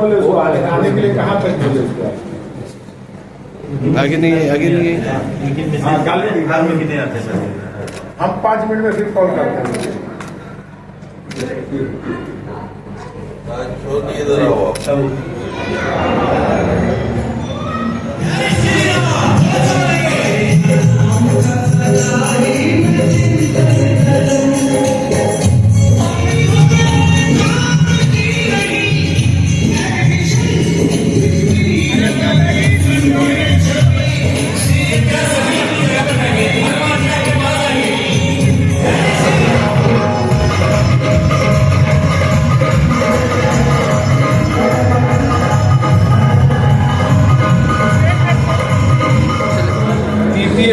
बोले उसको आने के लिए कहाँ तक बोले उसको? आगे नहीं है, आगे नहीं है। हाँ, गाली में कितने आते सर? हम 5 मिनट में फिर कॉल करते हैं।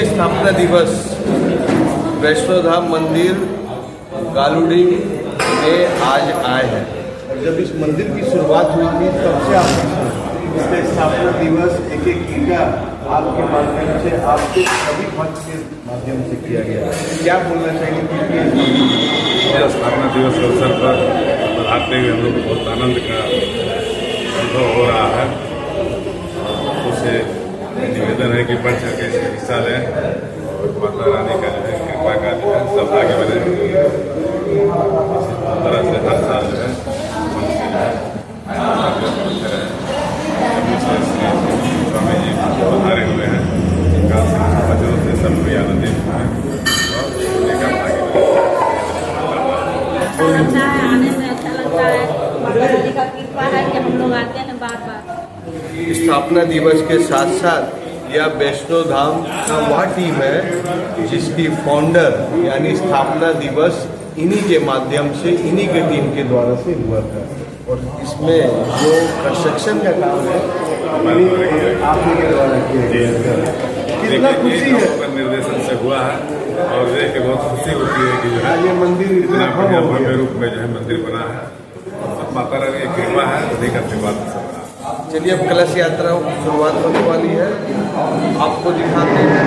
स्थापना दिवस वैष्णो धाम मंदिर गालुडी में आज आए हैं। जब इस मंदिर की शुरुआत हुई थी तब से आप इसका स्थापना दिवस एक ईटा आपके माध्यम से, आपके सभी भक्त के माध्यम से किया गया। क्या बोलना चाहिए? स्थापना दिवस के अवसर पर आते हुए हम लोग को बहुत आनंद का अनुभव हो रहा है। उससे निवेदन है कि बढ़ चढ़ के इसमें हिस्सा लें और माता रानी का जो है कृपा का जो है सब आगे बढ़े। इसी तरह से हर साल जो है स्वामी जी पधारे हुए हैं, जिनका बच्चों से सब कोई आनंदित हुए हैं और लेकर आगे अच्छा है, आने में अच्छा लगता है। माता रानी का कृपा है कि हम लोग आते हैं बार बार। स्थापना दिवस के साथ साथ यह वैष्णो धाम का वह टीम है जिसकी फाउंडर यानी स्थापना दिवस इन्हीं के माध्यम से, इन्हीं के टीम के द्वारा से हुआ था। और इसमें जो कंस्ट्रक्शन का काम है आप ही के द्वारा किया गया। कितना खुशी है निर्देशन से हुआ है और देख के बहुत खुशी होती है कि जो है ये मंदिर इतना भव्य रूप में जो है मंदिर बना है। सब माता रानी की कृपा है, अधिक आशीर्वाद सब। चलिए अब कलश यात्रा शुरुआत होने वाली है, आपको दिखाते हैं।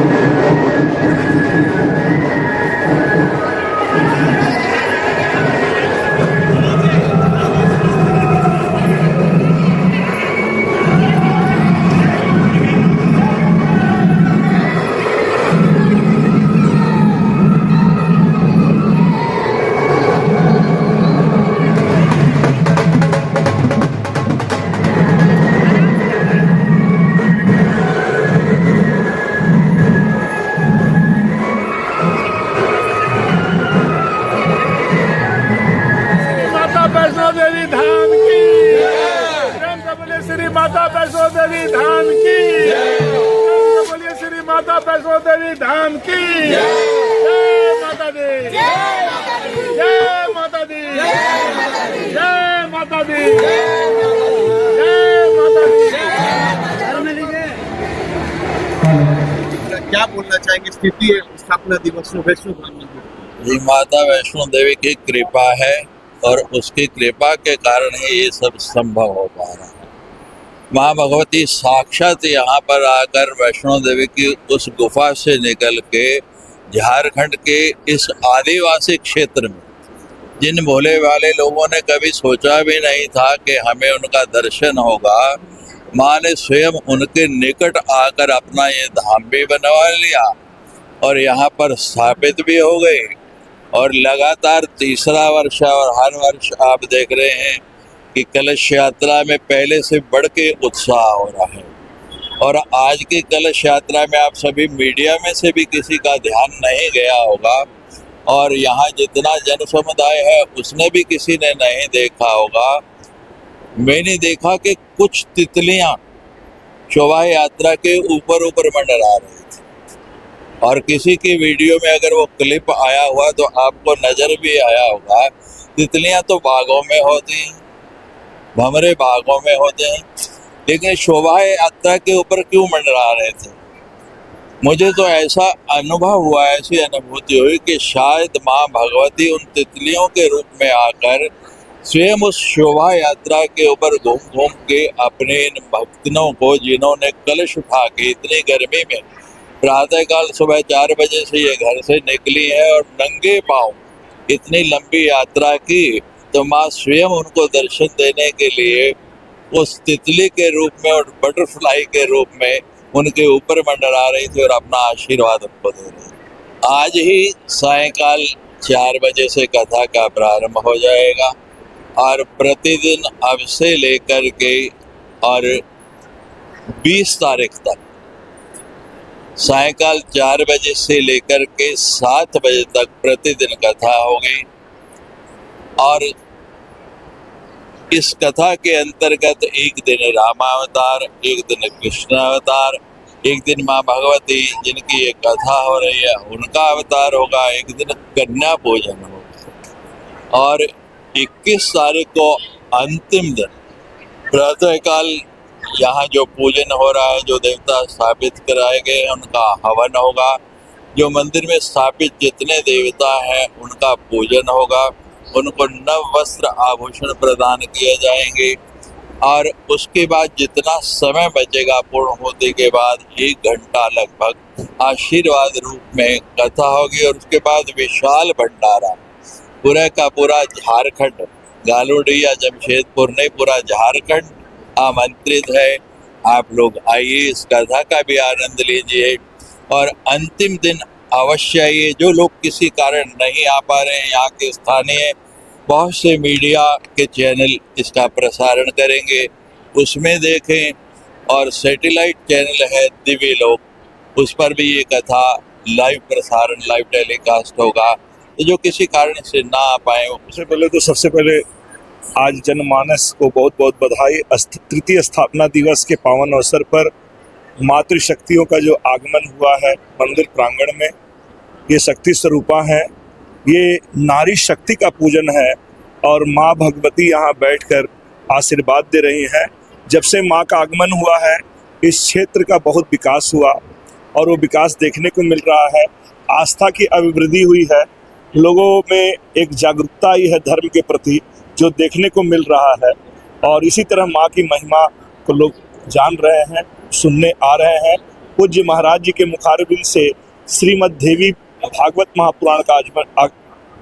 वैष्णो देवी धाम की, बोलिए श्री माता वैष्णो देवी धाम की, बोलिए श्री माता वैष्णो देवी धाम की। जय माता दी, जय माता दी, जय माता दी, जय माता दी। क्या बोलना चाहेंगे स्थिति है स्थापना दिवस में वैष्णो धाम मंदिर? जी, माता वैष्णो देवी की कृपा है और उसकी कृपा के कारण ही ये सब संभव हो पा रहा है। माँ भगवती साक्षात यहाँ पर आकर वैष्णो देवी की उस गुफा से निकल के झारखंड के इस आदिवासी क्षेत्र में, जिन भोले वाले लोगों ने कभी सोचा भी नहीं था कि हमें उनका दर्शन होगा, माँ ने स्वयं उनके निकट आकर अपना ये धाम भी बनवा लिया और यहाँ पर स्थापित भी हो गए। और लगातार तीसरा वर्ष और हर वर्ष आप देख रहे हैं कि कलश यात्रा में पहले से बढ़ के उत्साह हो रहा है। और आज की कलश यात्रा में आप सभी मीडिया में से भी किसी का ध्यान नहीं गया होगा और यहाँ जितना जन समुदाय है उसने भी किसी ने नहीं देखा होगा। मैंने देखा कि कुछ तितलियाँ शोभा यात्रा के ऊपर मंडरा रही थी और किसी की वीडियो में अगर वो क्लिप आया हुआ तो आपको नज़र भी आया होगा, तितलियां तो बागों में होती हैं, भंवरे बागों में होते हैं, लेकिन शोभा यात्रा के ऊपर क्यों मंडरा रहे थे? मुझे तो ऐसा अनुभव हुआ, ऐसी अनुभूति हुई कि शायद माँ भगवती उन तितलियों के रूप में आकर स्वयं उस शोभा यात्रा के ऊपर घूम घूम के अपने इन भक्तों को, जिन्होंने कलश उठा के इतनी गर्मी में प्रातःकाल सुबह 4 बजे से ये घर से निकली है और नंगे पांव इतनी लंबी यात्रा की, तो माँ स्वयं उनको दर्शन देने के लिए उस तितली के रूप में और बटरफ्लाई के रूप में उनके ऊपर मंडरा रही थी और अपना आशीर्वाद उनको दे रही थी। आज ही सायंकाल 4 बजे से कथा का प्रारंभ हो जाएगा और प्रतिदिन अब से लेकर के और 20 तारीख तक सायंकाल 4 बजे से लेकर के 7 बजे तक प्रतिदिन कथा होगी। और इस कथा के अंतर्गत एक दिन रामावतार, एक दिन कृष्ण अवतार, एक दिन माँ भगवती जिनकी ये कथा हो रही है उनका अवतार होगा, एक दिन कन्या पूजन होगा और 21 तारीख को अंतिम दिन प्रातःकाल यहाँ जो पूजन हो रहा है, जो देवता स्थापित कराए गए हैं उनका हवन होगा। जो मंदिर में स्थापित जितने देवता हैं उनका पूजन होगा, उनको नव वस्त्र आभूषण प्रदान किए जाएंगे और उसके बाद जितना समय बचेगा पूर्ण होने के बाद 1 घंटा लगभग आशीर्वाद रूप में कथा होगी और उसके बाद विशाल भंडारा पूरा का पूरा झारखंड, गालूडी या जमशेदपुर नहीं पूरा झारखंड आमंत्रित है। आप लोग आइए, इस कथा का भी आनंद लीजिए और अंतिम दिन अवश्य आइए। जो लोग किसी कारण नहीं आ पा रहे हैं, यहाँ के स्थानीय बहुत से मीडिया के चैनल इसका प्रसारण करेंगे, उसमें देखें और सैटेलाइट चैनल है दिव्य लोक, उस पर भी ये कथा लाइव प्रसारण, लाइव टेलीकास्ट होगा। तो जो किसी कारण से ना आ पाए सबसे पहले आज जनमानस को बहुत बहुत बधाई। तृतीय स्थापना दिवस के पावन अवसर पर मातृशक्तियों का जो आगमन हुआ है मंदिर प्रांगण में, ये शक्ति स्वरूपा हैं, ये नारी शक्ति का पूजन है और माँ भगवती यहाँ बैठकर आशीर्वाद दे रही हैं। जब से माँ का आगमन हुआ है इस क्षेत्र का बहुत विकास हुआ और वो विकास देखने को मिल रहा है। आस्था की अभिवृद्धि हुई है, लोगों में एक जागरूकता आई है धर्म के प्रति जो देखने को मिल रहा है और इसी तरह माँ की महिमा को लोग जान रहे हैं, सुनने आ रहे हैं। पूज्य महाराज जी के मुखारबिंद से श्रीमद् देवी भागवत महापुराण का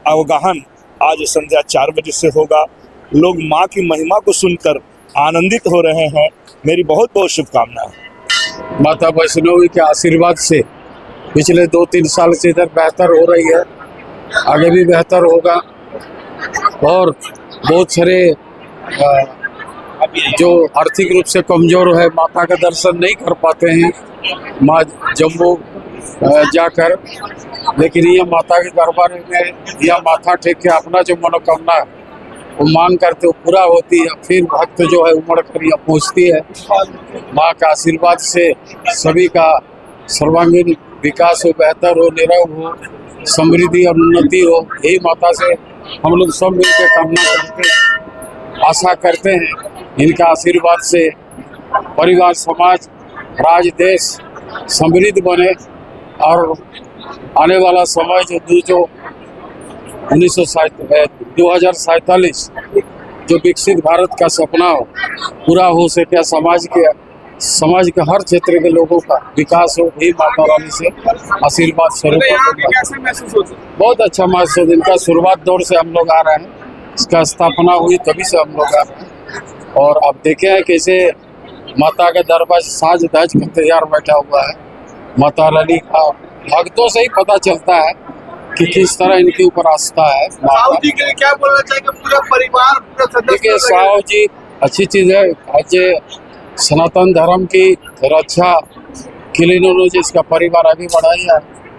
अवगाहन आज संध्या 4 बजे से होगा। लोग माँ की महिमा को सुनकर आनंदित हो रहे हैं। मेरी बहुत बहुत शुभकामनाएं। माता वैष्णवी के आशीर्वाद से पिछले 2-3 साल से इधर बेहतर हो रही है, आगे भी बेहतर होगा और बहुत सारे जो आर्थिक रूप से कमज़ोर है, माता का दर्शन नहीं कर पाते हैं माँ जम्मू जाकर, लेकिन यह माता के दरबार में यह माथा टेक के अपना जो मनोकामना है वो मांग करते वो पूरा होती है। फिर भक्त जो है उमड़ कर यह पहुँचती है। माँ का आशीर्वाद से सभी का सर्वांगीण विकास हो, बेहतर हो, निरव हो, समृद्धि और उन्नति हो, यही माता से हम लोग सब मिलकर कामना करते हैं, आशा करते हैं। इनका आशीर्वाद से परिवार, समाज, राज्य, देश समृद्ध बने और आने वाला समय जो 2047 जो विकसित भारत का सपना हो पूरा हो सके, समाज के हर क्षेत्र के लोगों का विकास हो, यही माता रानी से आशीर्वाद स्वरूप। बहुत अच्छा महसूस, इनका शुरुआत दौर से हम लोग आ रहे हैं, इसका स्थापना हुई तभी से हम लोग आ रहे हैं और अब देखे हैं कैसे माता का दरबार साज धज कर तैयार बैठा हुआ है। माता रानी का भक्तों से ही पता चलता है कि किस तरह इनके ऊपर आस्था है। साहू जी के लिए क्या बोलना चाहिए? पूरा परिवार, पूरा सदस्य। देखिए साहू जी अच्छी चीज़ है, आज सनातन धर्म की रक्षा के लिए इन्होंने जिसका परिवार आगे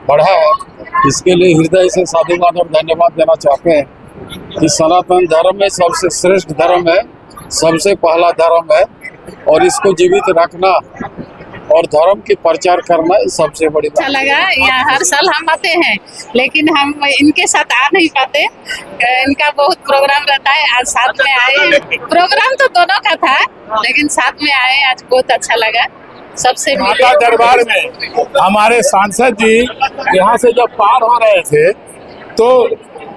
बढ़ा है, इसके लिए हृदय से साधुवाद और धन्यवाद देना चाहते हैं कि सनातन धर्म में सबसे श्रेष्ठ धर्म है, सबसे पहला धर्म है और इसको जीवित रखना और धर्म की प्रचार करना सबसे बड़ी बात। अच्छा लगा, यहाँ हर साल हम आते हैं लेकिन हम इनके साथ आ नहीं पाते, इनका बहुत प्रोग्राम रहता है। आज साथ में आए, प्रोग्राम तो दोनों का था लेकिन साथ में आए, आज बहुत अच्छा लगा सबसे। माता दरबार में हमारे सांसद जी यहाँ से जब पार हो रहे थे तो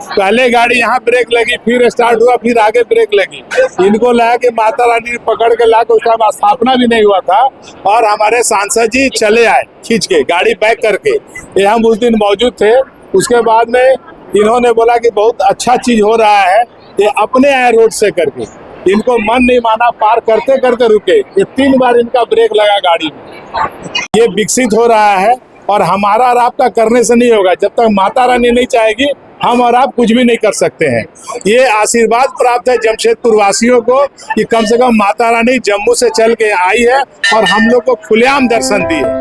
पहले गाड़ी यहाँ ब्रेक लगी, फिर स्टार्ट हुआ, फिर आगे ब्रेक लगी। इनको लगा कि माता रानी पकड़ के ला के, उसका स्थापना भी नहीं हुआ था और हमारे सांसद जी चले आए खींच के गाड़ी बैक करके। ये हम उस दिन मौजूद थे। उसके बाद में इन्होंने बोला कि बहुत अच्छा चीज हो रहा है, ये अपने आए रोड से करके। इनको मन नहीं माना, पार करते करते रुके। ये 3 बार इनका ब्रेक लगा गाड़ी में। ये विकसित हो रहा है और हमारा और आपका करने से नहीं होगा। जब तक माता रानी नहीं चाहेगी, हम और आप कुछ भी नहीं कर सकते हैं। ये आशीर्वाद प्राप्त है जमशेदपुर वासियों को कि कम से कम माता रानी जम्मू से चल के आई है और हम लोग को खुलेआम दर्शन दी है।